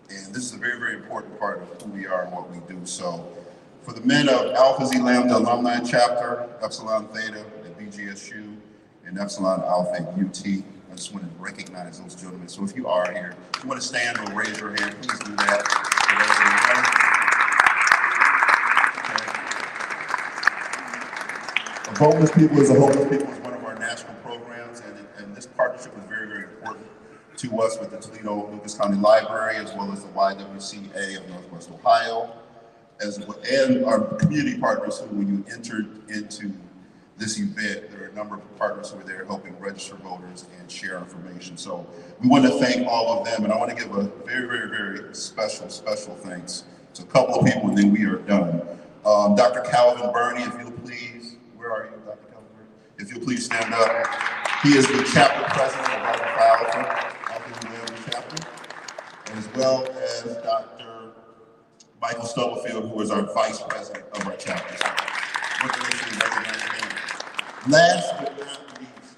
Speaker 4: And this is a very, very important part of who we are and what we do. So for the men of Alpha Xi Lambda Alumni Chapter, Epsilon Theta, at BGSU, and Epsilon Alpha at UT, I just want to recognize those gentlemen. So if you are here, if you want to stand or raise your hand, please do that. Okay. A Homeless People is a Homeless People is one of our national programs, and this partnership is very, very important to us with the Toledo Lucas County Library, as well as the YWCA of Northwest Ohio, and our community partners who, when you entered into this event, there are a number of partners who are there helping register voters and share information. So we want to thank all of them, and I want to give a very, very, very special thanks to a couple of people, and then we are done. Dr. Calvin Burney, if you'll please, where are you, Dr. Calvin Burney? If you'll please stand up. He is the chapter president of Alpha Phi Alpha chapter, as well as Dr. Michael Stubblefield, who is our vice president of our chapter. Last but not least,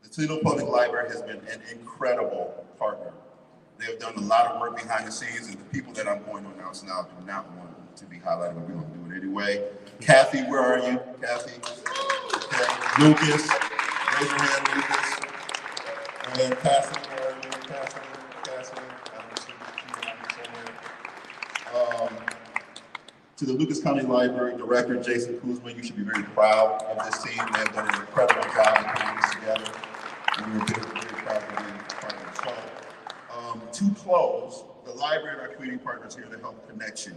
Speaker 4: the Toledo Public Library has been an incredible partner. They have done a lot of work behind the scenes, and the people that I'm going to announce now do not want to be highlighted, but we're going to do it anyway. Kathy, where are you? Kathy? Okay. Lucas, raise your hand, Lucas. And Cassie, where are you? Cassie? I don't see you somewhere. To the Lucas County Library Director, Jason Kuzma, you should be very proud of this team. They have done an incredible job in putting this together, and we're very proud to be part of it. So, to close, the library and our community partners here to help connection.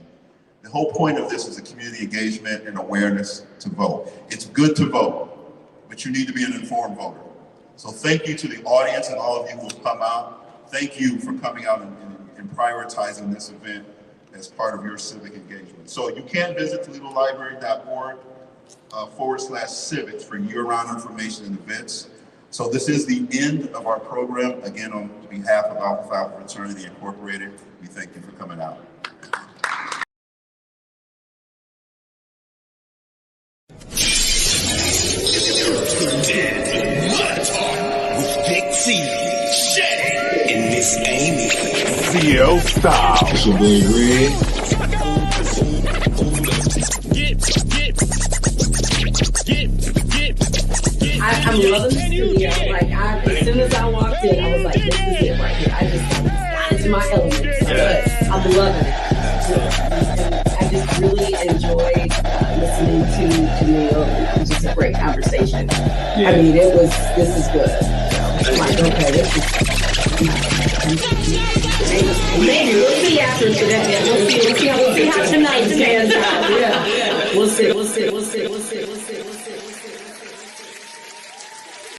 Speaker 4: The whole point of this is a community engagement and awareness to vote. It's good to vote, but you need to be an informed voter. So thank you to the audience and all of you who have come out. Thank you for coming out and prioritizing this event as part of your civic engagement. So you can visit ToledoLibrary.org /civics for year-round information and events. So this is the end of our program. Again, on behalf of Alpha Phi Fraternity Incorporated, we thank you for coming out.
Speaker 5: And Miss Amy, CL Style. So they read.
Speaker 6: I'm loving the studio. Like, as soon as I walked in, I was like, this is it right here. I just got into my element. So I'm loving it. I just really enjoyed listening to Neil. It was just a great conversation. I mean, this is good. I'm like, okay, this is. Maybe we'll see after today. We'll see how tonight pans out. Yeah. We'll see.